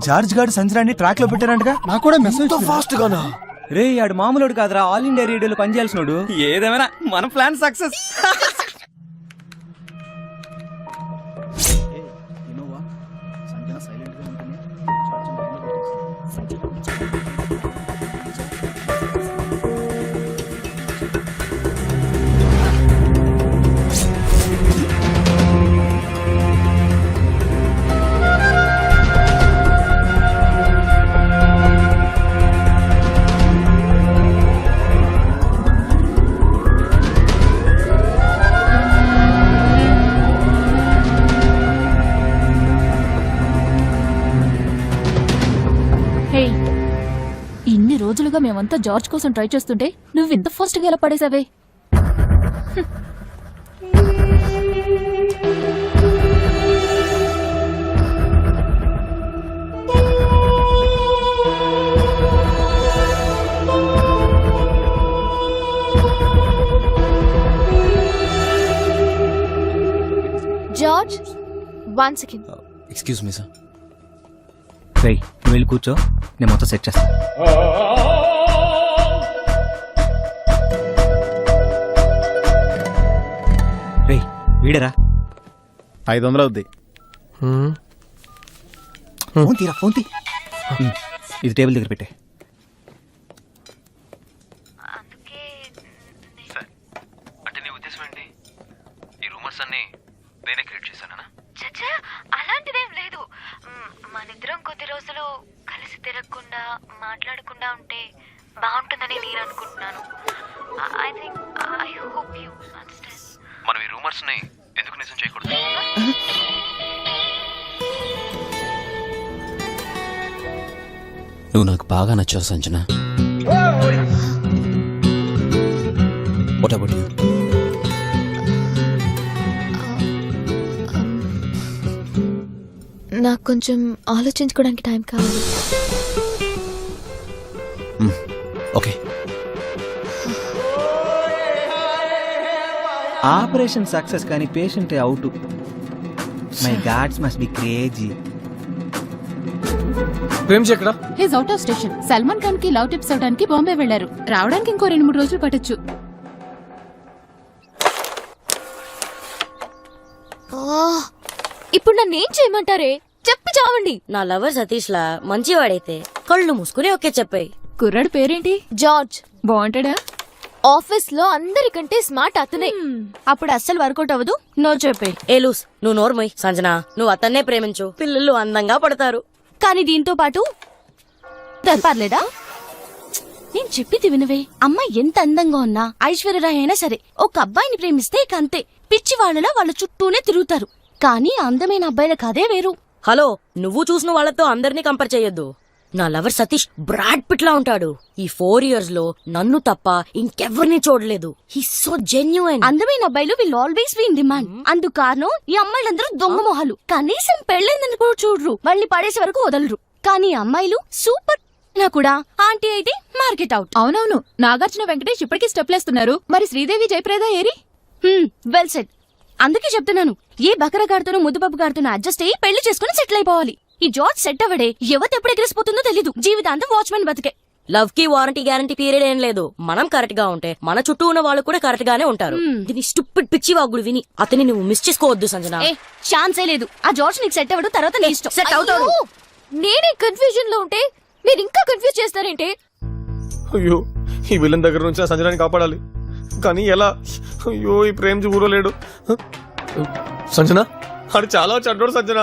George gourd సంచరాన్ని track లో పెట్టారంటగా. నాకు కూడా మెసేజ్ ఫాస్ట్ గానా? రే ఆడు మామూలుడు కాదురా, ఆల్ ఇండియా రేడియోలో పనిచేయాల్సినోడు. ఏదేమైనా మన ప్లాన్ సక్సెస్. ఇన్ని రోజులుగా మేమంతా జార్జ్ కోసం ట్రై చేస్తుంటే నువ్వు ఇంత ఫాస్ట్ గా ఎలా పడేసావే? George, 1 second. Excuse me sir. రే నువ్వు వెళ్ళి కూర్చో, నేను మొత్తం సెట్ చేస్తా. రే వీడరా 500 అవుద్ది. ఫోన్ తీరా, ఫోన్ తీ. ఇది టేబుల్ దగ్గర పెట్టే. అంటే నీ ఉద్దేశం ఏంటి? ఈ రూమర్స్ అన్ని నేనే క్రియేట్ చేశానా? చచ్చా, అలాంటిదేం లేదు. మనిద్దరం కొద్ది రోజులు కలిసి తిరగకుండా మాట్లాడకుండా ఉంటే బాగుంటుందని నేను అనుకుంటున్నాను. I hope you understand. మనం ఈ రూమర్స్ ని ఎందుకు నిజం చేయకూడదు? నువ్వు నాకు బాగా నచ్చావు సంజన. What about you? నాకు కొంచెం ఆలోచించుకోవడానికి టైం కావాలి. ఓకే. ఆపరేషన్ సక్సెస్ కానీ patient out. My gods must be crazy. Premji ఎక్కడ? He's out of station. Salman Khan కి లవ్ టిప్స్ అవడానికి బాంబే వెళ్లారు. రావడానికి ఇంకో 2-3 రోజులు పట్టొచ్చు. ఇప్పుడు నన్ను ఏం చేయమంటారే? చెప్పి చావండి. నా లవర్ సతీష్ లా మంచివాడైతే కళ్ళు మూసుకుని ఓకే చెప్పాయి. కుర్రాడు పేరేంటి? జార్జ్. బాగుంటాడా? ఆఫీస్ లో అందరికంటే స్మార్ట్ అతనే. అప్పుడు అస్సలు వర్కౌట్ అవ్వదు. నో చెప్పే. ఏ లూస్, నువ్వు నోర్మోయ్. సంజన, నువ్వు అతన్నే ప్రేమించు, పిల్లలు అందంగా పడతారు. కానీ దీంతో పాటు పర్లేదా? నేను చెప్పింది వినవే. అమ్మాయి ఎంత అందంగా ఉన్నా, ఐశ్వర్యరాయ్ అయినా సరే, ఒక అబ్బాయిని ప్రేమిస్తే ఇక అంతే. పిచ్చి వాళ్ళలా వాళ్ళ చుట్టూనే తిరుగుతారు. కానీ అందమైన అబ్బాయిలకు అదే వేరు. హలో, నువ్వు చూసిన వాళ్ళతో అందరినీ కంపేర్ చేయొద్దు. నా లవర్ సతీష్ బ్రాడ్ పిట్ లా ఉంటాడు. ఈ 4 years లో నన్ను తప్ప ఇంకెవ్వరిని చూడలేదు. He so genuine. అందమైన అబ్బాయిలు will always be in demand. అందుకు కారణం ఈ అమ్మాయిలందరూ దొంగ మొహాలు. కనీసం పెళ్ళైందని కూడా చూడరు. వాళ్ళని పడేసే వరకు వదలరు. కానీ అమ్మాయిలు సూపర్ నా కూడా ఆంటీ అయితే మార్కెట్ అవుట్. అవునవును, నాగార్జున వెంకటేష్ ఇప్పటికీ స్టెప్లేస్తున్నారు. మరి శ్రీదేవి జయప్రద ఏరి? Well set. అందుకే చెప్తున్నాను, ఏ బకరగాడితోనూ ముద్దుబాబు గారితోనూ అడ్జస్ట్ అయ్యి పెళ్లి చేసుకుని సెటిల్ అయిపోవాలి. ఈ జార్జ్ సెట్ అవడే యువత ఎప్పుడు ఎగిరిసిపోతుందో తెలీదు. జీవితాంతం వాచ్మెన్ బతికే. లవ్ కి వారంటీ గ్యారంటీ పీరియడ్ ఏం లేదు. మనం కరెక్ట్ గా ఉంటే మన చుట్టూ ఉన్న వాళ్ళు కూడా కరెక్ట్ గానే ఉంటారు. దీని స్టూపిడ్ పిచ్చి వాగుడు విని అతని నువ్వు మిస్ చేసుకోవద్దు సంజన. ఛాన్సే లేదు. ఆ జార్జ్ నీకు సెట్ అవ్వడు, తర్వాత నీ ఇష్టం. సెట్ అవుతాడు. నేనే కన్ఫ్యూజన్ లో ఉంటే మీరు ఇంకా కన్ఫ్యూజ్ చేస్తారేంటి? అయ్యో, ఈ విలన్ దగ్గర నుంచి ఆ సంజనాన్ని కాపాడాలి. కానీ ఎలా? అయ్యో, ఈ ప్రేమ్జీ ఊరో లేడు. సంజన, అది చాలా చెడ్డోడు సంజన.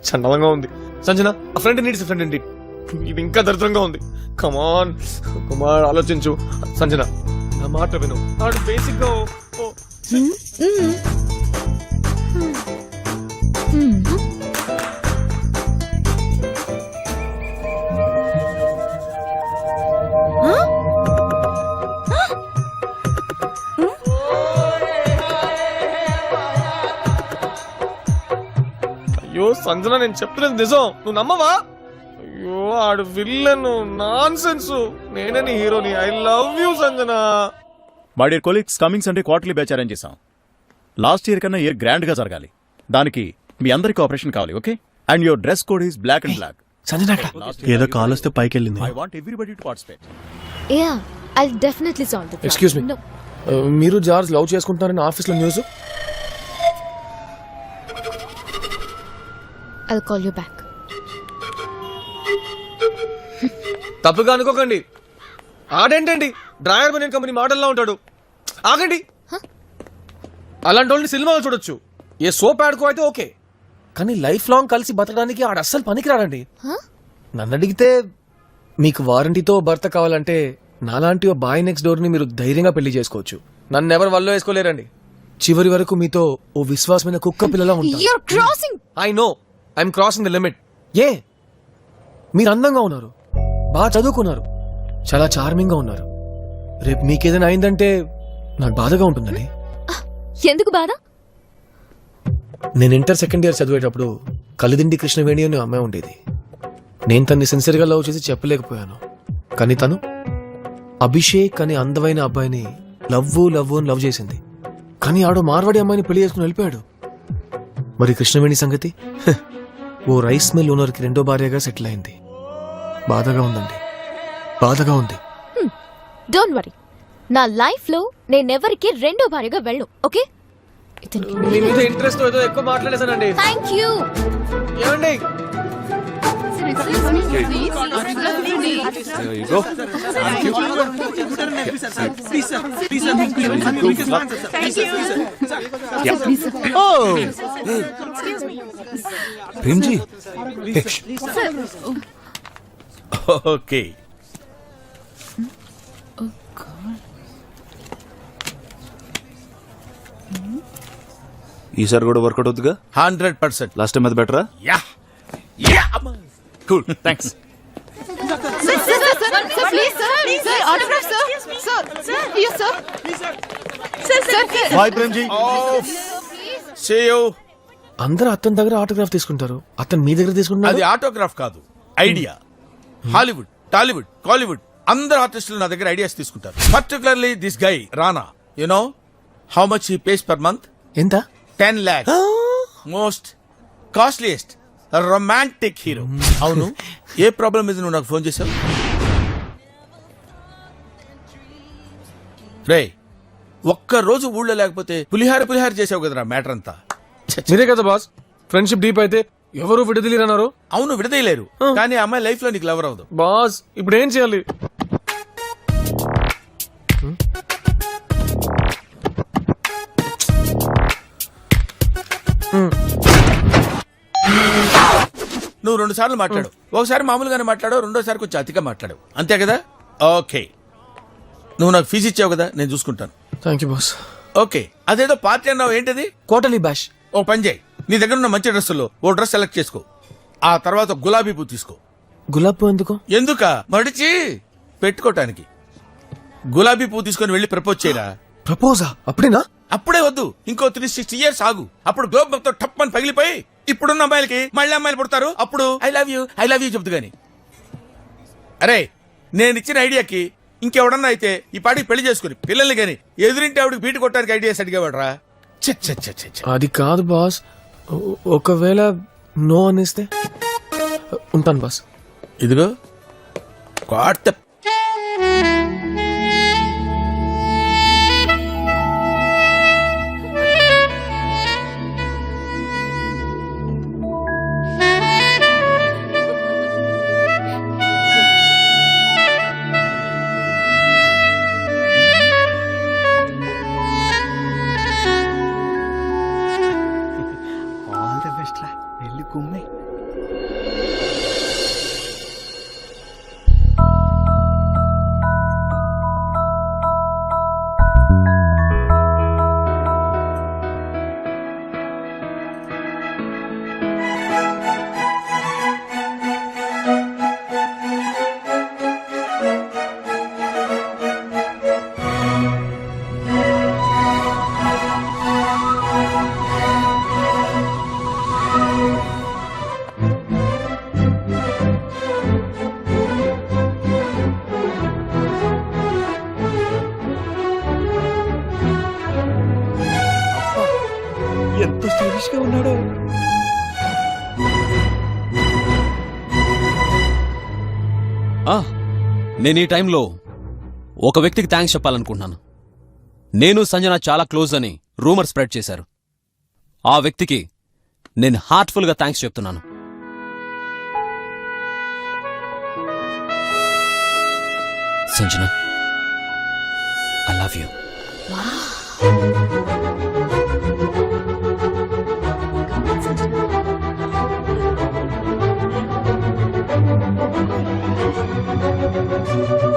చండలంగా ఉంది సంజన. ఆ ఫ్రెండ్ నీడ్స్ ఫ్రెండ్ ఇండి. ఇది ఇంకా దరిద్రంగా ఉంది. కమాన్ కుమార్, ఆలోచించు సంజన. నా మాట విను. ఆడు బేసిక్ గా అయ్యో సంజన, నేను చెప్తున్నది నిజం, నువ్వు నమ్మవా? అయ్యో, ఆడు విల్లన్, నాన్ సెన్స్. నేనే నీ హీరోని. I love you Sanjana. My dear colleagues, coming Sunday quarterly batch arrange చేశాం. లాస్ట్ ఇయర్ కన్నా ఇయర్ గ్రాండ్ గా జరగాలి. దానికి మీ అందరి కోఆపరేషన్ కావాలి. Okay? And your dress code is black and black. Sanjana అక్కడ ఏదో కాల్ వస్తే పైకి వెళ్ళింది. I want everybody to participate. Yeah I definitely solve the excuse me, మీరు జార్జ్ లవ్ చేసుకుంటున్నారని ఆఫీస్లో news. I call you back. తప్పుగా అనుకోకండి, ఆడేంటండి డ్రాయర్ బనియన్ కంపెనీ మోడల్లా ఉంటాడు. ఆగండి, అలాంటి వాళ్ళని సినిమాలో చూడొచ్చు, ఏ సోప్ ఆడుకో అయితే ఓకే, కానీ లైఫ్ లాంగ్ కలిసి బతకడానికి ఆడ అస్సలు పనికిరాడండి. నన్ను అడిగితే మీకు వారంటీతో భర్త కావాలంటే నాలాంటి ఓ బాయ్ నెక్స్ట్ డోర్ ని మీరు ధైర్యంగా పెళ్లి చేసుకోవచ్చు. నన్ను ఎవరు వల్ల వేసుకోలేరండి. చివరి వరకు మీతో ఓ విశ్వాసమైన కుక్క పిల్లలా ఉంటాను. You are crossing. I know I'm crossing the limit. ఏ మీరు అందంగా ఉన్నారు, బాగా చదువుకున్నారు, చాలా చార్మింగ్ గా ఉన్నారు. రేపు మీకేదైనా అయిందంటే నాకు బాధగా ఉంటుందండి. ఎందుకు బాధ? నేను ఇంటర్ సెకండ్ ఇయర్ చదివేటప్పుడు కలిదిండి కృష్ణవేణి అనే అమ్మాయి ఉండేది. నేను తన్ని సిన్సియర్గా లవ్ చేసి చెప్పలేకపోయాను, కానీ తను అభిషేక్ అనే అందమైన అబ్బాయిని లవ్ అని లవ్ చేసింది. కానీ ఆడో మార్వాడి అమ్మాయిని పెళ్లి చేసుకుని వెళ్ళిపోయాడు. మరి కృష్ణవేణి సంగతి ఓ రైస్ మిల్ ఓనర్కి రెండో భార్యగా సెటిల్ అయింది. బాధగా ఉందండి, బాధగా ఉంది. డోంట్ వరీ, నా లైఫ్ లో నేనెవరికి రెండో భార్యగా వెళ్ళను. ఓకే, మీ మీద ఇంట్రెస్ట్ ఏదో ఎక్కువ మాట్లాడేశానండి. Thank you. ఏమండి ప్రేమ్జీ, ఓకే. ఈసారి కూడా వర్కౌట్ అవుతుందిగా? 100%. లాస్ట్ టైం అది బెటరా? Yeah yeah cool, thanks. Bye Premji. See you. అందరూ అతని దగ్గర ఆటోగ్రాఫ్ తీసుకుంటారు, అతను మీ దగ్గర తీసుకుంటున్నారు. అది ఆటోగ్రాఫ్ కాదు, ఐడియా. హాలీవుడ్, టాలీవుడ్, కాలీవుడ్ అందరు ఆర్టిస్టులు నా దగ్గర ఐడియాస్ తీసుకుంటారు. Particularly this guy Rana. You know how much he face per month? ఎంత? 10 lakhs. Most costliest romantic hero. అవును, ఏ ప్రాబ్లం మీద నువ్వు నాకు ఫోన్ చేసావు? రే, ఒక్క రోజు ఊళ్ళో లేకపోతే పులిహార చేసావు కదరా మ్యాటర్ అంతా. మీరే కదా బాస్, ఫ్రెండ్షిప్ డీప్ అయితే ఎవరు విడదలేరన్నారు. అవును, విడదీయలేరు, కానీ ఆ అమ్మాయి లైఫ్ లో నీకు లవర్ అవదు. బాస్ ఇప్పుడు ఏం చేయాలి? నువ్వు 2 సార్లు మాట్లాడు. ఒకసారి మామూలుగానే మాట్లాడు, రెండోసారి కొంచెం అతిగా మాట్లాడు, అంతే కదా? ఓకే, నువ్వు నాకు ఫీజు ఇచ్చావు కదా, నేను చూసుకుంటాను. Thank you boss. ఓకే, అదేదో పార్టీ అన్నావు, ఏంటది? Quarterly bash. ఓ పని చేయి, నీ దగ్గర ఉన్న మంచి డ్రెస్సుల్లో ఓ డ్రెస్ సెలెక్ట్ చేసుకో. ఆ తర్వాత గులాబీ పువ్వు తీసుకో. గులాబ్ పువ్వు ఎందుకు? ఎందుక? మడిచి పెట్టుకోటానికి. గులాబీ పువ్వు తీసుకొని వెళ్ళి ప్రపోజ్ చేయరా. ప్రపోజా? అప్పుడేనా? అప్పుడే వద్దు, ఇంకో 360 years ఆగు. అప్పుడు గ్లోబ్ మొత్తం టప్ అని పగిలిపోయి ఇప్పుడున్న అమ్మాయిలకి మళ్ళీ అమ్మాయిలు పుడతారు. అప్పుడు ఐ లవ్ యూ చెప్తు గాని. అరే, నేను ఇచ్చిన ఐడియాకి ఇంకెవడన్నా అయితే ఈ పాటికి పెళ్లి చేసుకుని పిల్లల్ని గాని ఎదురింటి ఆవిడకి బీటు కొట్టడానికి ఐడియాస్ అడిగేవాడరా. అది కాదు బాస్, ఒకవేళ నో అనేస్తే? ఉంటాను బాస్. ఇదిగో క్వార్ట. ఆల్ ది బెస్ట్ రా, వెళ్ళి కుమ్మే. నేను ఈ టైంలో ఒక వ్యక్తికి థ్యాంక్స్ చెప్పాలనుకుంటున్నాను. నేను సంజన చాలా క్లోజ్ అని రూమర్ స్ప్రెడ్ చేశారు. ఆ వ్యక్తికి నేను హార్ట్ఫుల్గా థ్యాంక్స్ చెప్తున్నాను. Sanjana, I love you. Wow.